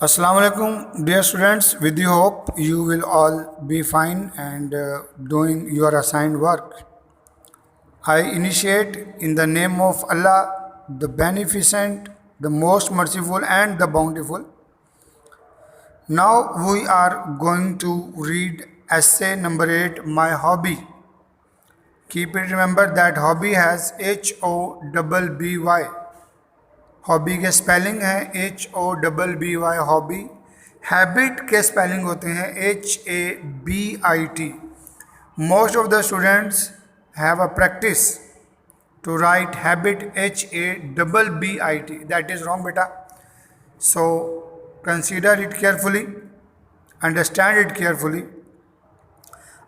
Assalamu alaikum, dear students. With the hope you will all be fine and doing your assigned work. I initiate in the name of Allah, the Beneficent, the Most Merciful, and the Bountiful. Now we are going to read essay number 8, My Hobby. Keep it remember that hobby has HOBBY. Hobby के spelling है HOBBY hobby. Habit के spelling होते हैं HABIT. Most of the students have a practice to write habit HABBIT. That is wrong बेटा. So consider it carefully, understand it carefully.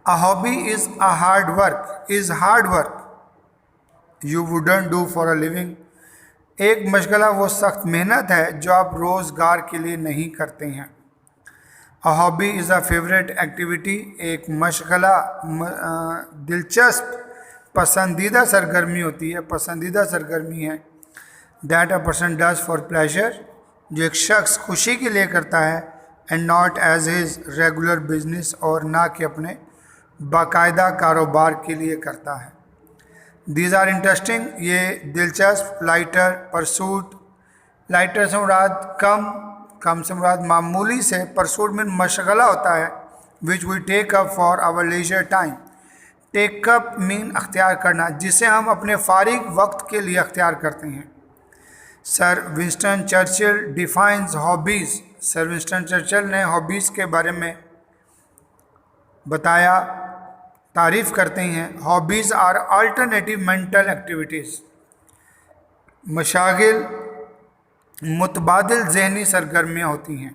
A hobby is a hard work you wouldn't do for a living. एक मशगला वो सख्त मेहनत है जो आप रोज़गार के लिए नहीं करते हैं. अ hobby is a favourite activity. एक मशगला दिलचस्प पसंदीदा सरगर्मी होती है, पसंदीदा सरगर्मी है. That a person does for pleasure, जो एक शख्स खुशी के लिए करता है. And not as his regular business, और ना कि अपने बाकायदा कारोबार के लिए करता है. दीज आर इंटरेस्टिंग, ये दिलचस्प. लाइटर परसूट, लाइटर से मुराद कम से मुराद मामूली से. परसूट में मशगला होता है which we take up for our leisure time. Take up mean अख्तियार करना, जिसे हम अपने फारिग वक्त के लिए अख्तियार करते हैं. Sir Winston Churchill defines hobbies. Sir Winston Churchill ने हॉबीज़ के बारे में बताया, तारीफ़ करते हैं. Hobbies are alternative mental activities. मशागिल मुतबादिल ज़हनी सरगर्मियाँ होती हैं.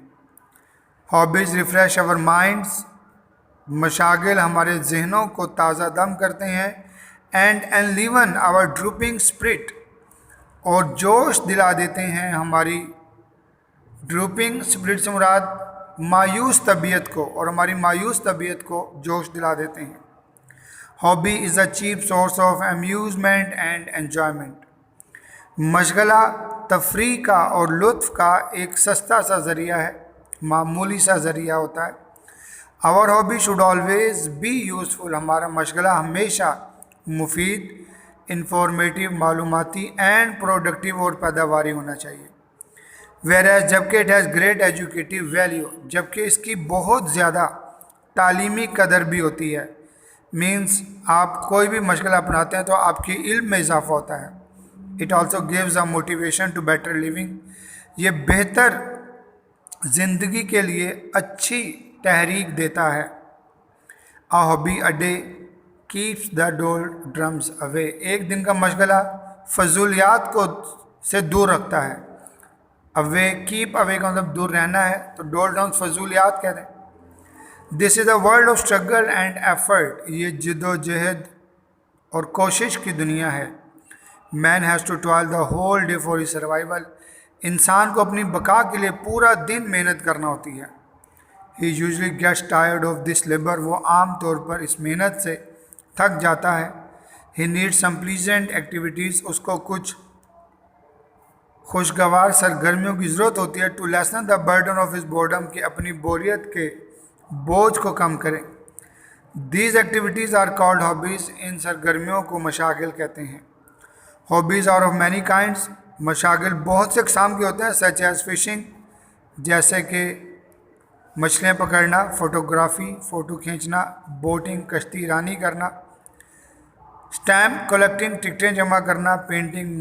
Hobbies refresh our minds. मशागिल हमारे जहनों को ताज़ा दम करते हैं. And enliven our drooping spirit, और जोश दिला देते हैं हमारी. ड्रूपिंग स्पिरिट से मुराद मायूस तबीयत को, और हमारी मायूस तबीयत को जोश दिला देते हैं. Hobby is a cheap source of amusement and enjoyment. मशगला तफरी का और लुत्फ़ का एक सस्ता सा ज़रिया है, मामूली सा ज़रिया होता है. Our hobby should always be useful. हमारा मशगला हमेशा मुफीद, इंफॉर्मेटिव, मालूमाती एंड प्रोडक्टिव और पैदावारी होना चाहिए. वेयर जबकि it has great educative value, जबकि इसकी बहुत ज़्यादा तालीमी कदर भी होती है. मीन्स आप कोई भी मशगला अपनाते हैं तो आपकी इल्म में इजाफा होता है. It also gives a motivation to better living. ये बेहतर ज़िंदगी के लिए अच्छी तहरीक देता है. A hobby a day keeps the doldrums away. एक दिन का मशगला फजूलियात को से दूर रखता है. अवे, कीप अवे का मतलब दूर रहना है, तो डोल ड्रम्स फजूलियात कहते हैं. This is a world of struggle and effort. ये जद्दोजहद और कोशिश की दुनिया है. Man has to toil the whole day for his survival. इंसान को अपनी बका के लिए पूरा दिन मेहनत करना होती है. He usually gets tired of this labour. वो आम तौर पर इस मेहनत से थक जाता है. He needs some pleasant activities. उसको कुछ खुशगवार सरगर्मियों की ज़रूरत होती है. To lessen the burden of his boredom, कि अपनी बोरियत के बोझ को कम करें. These activities are called hobbies. इन सरगर्मियों को मशागिल कहते हैं. Hobbies are of many kinds. मशागिल बहुत से अक़साम के होते हैं. सच एज़ फिशिंग, जैसे कि मछलियाँ पकड़ना. फोटोग्राफी, फ़ोटो खींचना. बोटिंग, कश्ती रानी करना. स्टैम्प कलेक्टिंग, टिकटें जमा करना. पेंटिंग,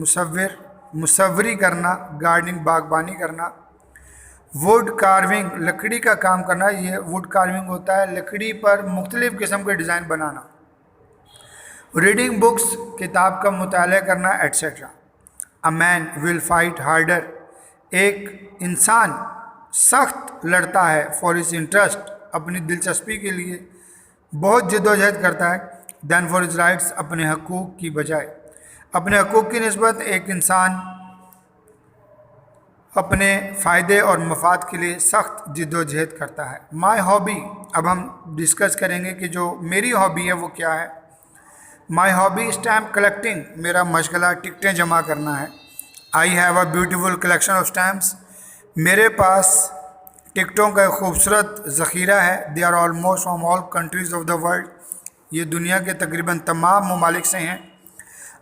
मुसव्वरी करना. गार्डनिंग, बागबानी करना. वुड कार्विंग, लकड़ी का काम करना. ये वुड कार्विंग होता है लकड़ी पर मुख्तलिफ़ किस्म के डिज़ाइन बनाना. रीडिंग बुक्स, किताब का मुताला करना, etcetera. A man will fight harder. एक इंसान सख्त लड़ता है. फॉर हिज इंटरेस्ट, अपनी दिलचस्पी के लिए बहुत जद्दोजहद करता है. देन फॉर हिज राइट्स, अपने हकूक़ की बजाय. अपने हकूक़ की निस्बत एक इंसान अपने फ़ायदे और मफाद के लिए सख्त जद्दोजहद करता है. माई हॉबी, अब हम डिस्कस करेंगे कि जो मेरी हॉबी है वो क्या है. My hobby stamp collecting. मेरा मशगला टिकटें जमा करना है. I have a beautiful collection of stamps. मेरे पास टिकटों का एक खूबसूरत ज़ख़ीरा है। They are almost from all countries of the world. ये दुनिया के तकरीबन तमाम ममालिक से हैं।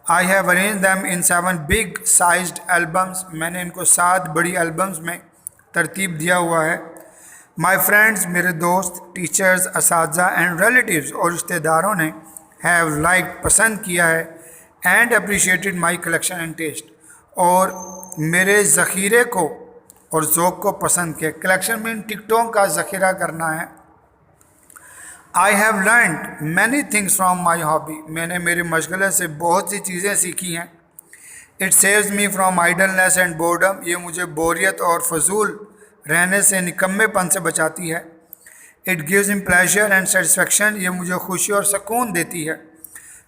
I have arrange them in 7 big sized albums. मैंने इनको 7 बड़ी एल्बम्स में तरतीब दिया हुआ है। माई फ्रेंड्स, मेरे दोस्त, टीचर्स, असातिज़ा एंड रिलेटिव्स और रिश्तेदारों ने हैव लाइक पसंद किया है and appreciated my collection and taste, और मेरे ज़ख़ीरे को और ज़ौक़ को पसंद किया। कलेक्शन में टिकटों का ज़ख़ीरा करना है। I have learned many things from my hobby. मैंने मेरे मशगले से बहुत सी चीज़ें सीखी हैं। It saves me from idleness and boredom. ये मुझे बोरियत और फजूल रहने से, निकम्मेपन से बचाती है। It gives me pleasure and satisfaction. ये मुझे खुशी और सुकून देती है।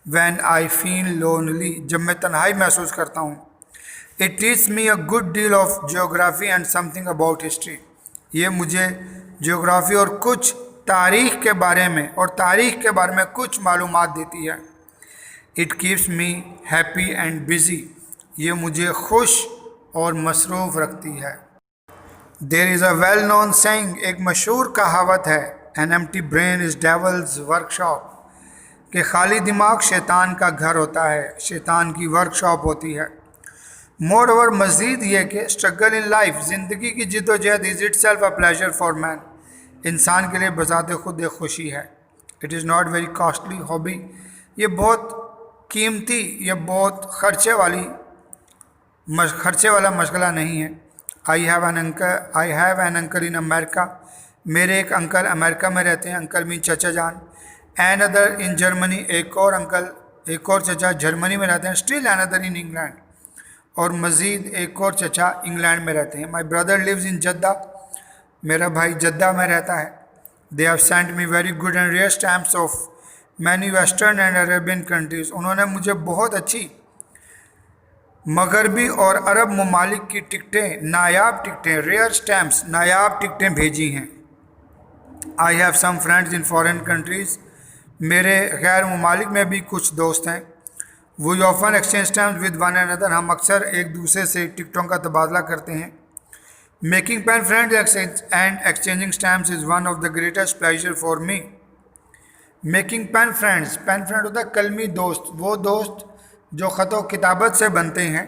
व्हेन आई फील लोनली, जब मैं तन्हाई महसूस करता हूँ। It teach me a good deal of geography and something about history. ये मुझे जियोग्राफी और कुछ तारीख़ के बारे में कुछ मालूमात देती है। It keeps me happy and busy. ये मुझे खुश और मसरूफ़ रखती है। There is a well known saying, एक मशहूर कहावत है, an empty brain is devil's workshop, कि खाली दिमाग शैतान का घर होता है, शैतान की वर्कशॉप होती है। मोर ओवर, मज़ीद ये कि स्ट्रगल इन लाइफ, ज़िंदगी की जिद्दोजहद is itself a pleasure for man, इंसान के लिए बज़ाते खुद एक खुशी है। It is not very costly hobby, ये बहुत कीमती, ये बहुत खर्चे वाला मशगला नहीं है। I have an uncle in America. मेरे एक अंकल अमेरिका में रहते हैं। अंकल मीन चचा जान। एन अदर इन जर्मनी, एक और चचा जर्मनी में रहते हैं। Still another in England, और मज़ीद एक और चचा इंग्लैंड में रहते हैं। My brother lives in Jeddah, मेरा भाई जद्दा में रहता है। They have sent me very good and rare stamps of many western and Arabian countries. उन्होंने मुझे बहुत अच्छी मगरबी और अरब ममालिक की टिकटें, नायाब टिकटें, रेयर स्टैम्प्स, नायाब टिकटें भेजी हैं। I have some friends in foreign countries, मेरे गैर ममालिक में भी कुछ दोस्त हैं। We often exchange stamps with one another, हम अक्सर एक दूसरे से टिकटों का तबादला करते हैं। Making pen friends and exchanging stamps is one of the greatest pleasure for me. Making pen friend होता है कलमी दोस्त, वो दोस्त जो ख़त किताबत से बनते हैं।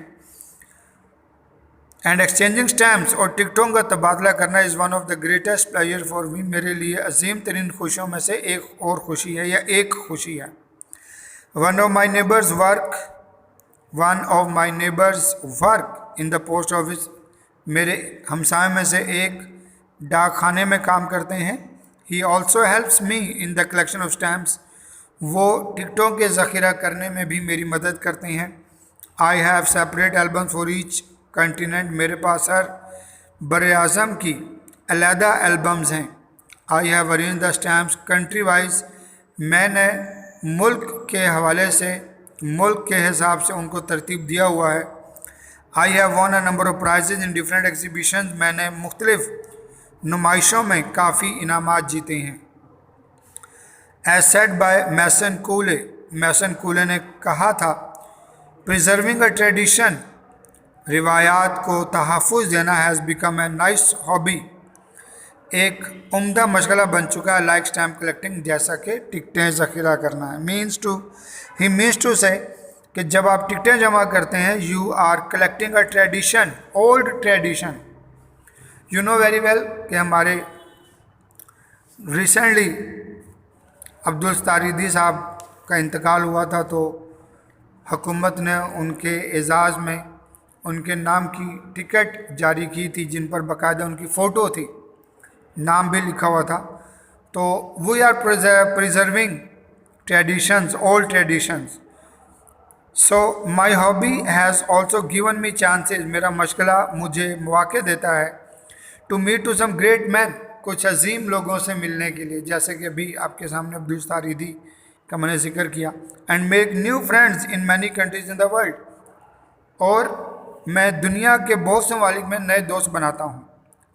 एंड एक्सचेंजिंग स्टैम्प्स, और टिकटों का तबादला करना, is one of the greatest pleasure for मी, मेरे लिए अजीम तरीन खुशियों में से एक और खुशी है, या एक खुशी है। One of my neighbours work in the post office, मेरे हमसाए में से एक डाक खाने में काम करते हैं। He also helps me in the collection of stamps, वो टिकटों के ज़ख़ीरा करने में भी मेरी मदद करते हैं। I have separate albums for each continent, मेरे पास हर बर-ए-आज़म की अलहदा एल्बम्स हैं। I have arrange the stamps country wise, मैंने मुल्क के हवाले से, मुल्क के हिसाब से उनको तरतीब दिया हुआ है। I have won a number of prizes in different exhibitions, मैंने मुख्तलिफ नुमाइशों में काफ़ी इनामात जीते हैं। As said by Mason Cooley ने कहा था, प्रिजर्विंग अ ट्रेडिशन, रिवायात को तहफ़्फ़ुज़ देना has become a nice hobby, एक उम्दा मशगला बन चुका है। लाइक स्टैम्प कलेक्टिंग, जैसा कि टिकटें ज़ख़ीरा करना है। ही मीन्स टू से कि जब आप टिकटें जमा करते हैं, you are collecting a tradition, old tradition. You know very well कि हमारे रिसेंटली अब्दुल तारीदी साहब का इंतकाल हुआ था, तो हुकूमत ने उनके एज़ाज़ में उनके नाम की टिकट जारी की थी, जिन पर बाकायदा उनकी फ़ोटो थी, नाम भी लिखा हुआ था। तो we are preserving traditions, old traditions. So my hobby has also given me chances, मेरा मशगला मुझे मौके देता है, to meet to some great man, कुछ अजीम लोगों से मिलने के लिए, जैसे कि अभी आपके सामने अब्दुल तारीदी का मैंने जिक्र किया। And make new friends in many countries in the world, और मैं दुनिया के बहुत से ममालिक में नए दोस्त बनाता हूँ।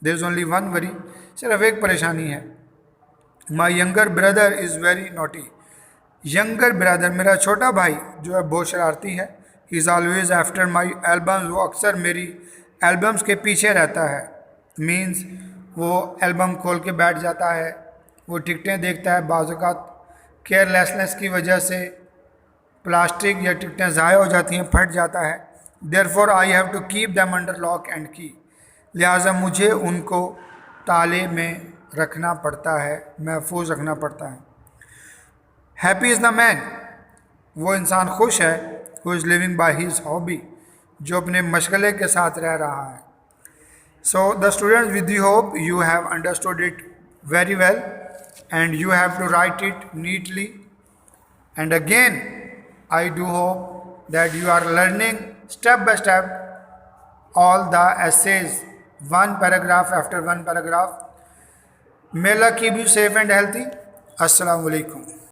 There is only one worry, सिर्फ एक परेशानी है। My younger brother is very naughty, younger brother मेरा छोटा भाई जो है बहुत शरारती है। He is always after my albums, वो अक्सर मेरी एल्बम्स के पीछे रहता है। मीन्स وہ البم کھول کے بیٹھ جاتا ہے، وہ ٹکٹیں دیکھتا ہے، بعض اوقات کیئر لیسنس کی وجہ سے پلاسٹک یا ٹکٹیں ضائع ہو جاتی ہیں، پھٹ جاتا ہے. Therefore I have to keep them under lock and key, لہٰذا مجھے ان کو تالے میں رکھنا پڑتا ہے، محفوظ رکھنا پڑتا ہے. ہیپی از دا مین، وہ انسان خوش ہے. ہو از لیونگ بائی ہز ہابی، جو اپنے مشغلے کے ساتھ رہ رہا ہے. So the students, with the hope you have understood it very well and you have to write it neatly. And again, I do hope that you are learning step by step all the essays, one paragraph after one paragraph. May Allah keep you safe and healthy. Assalamu alaikum.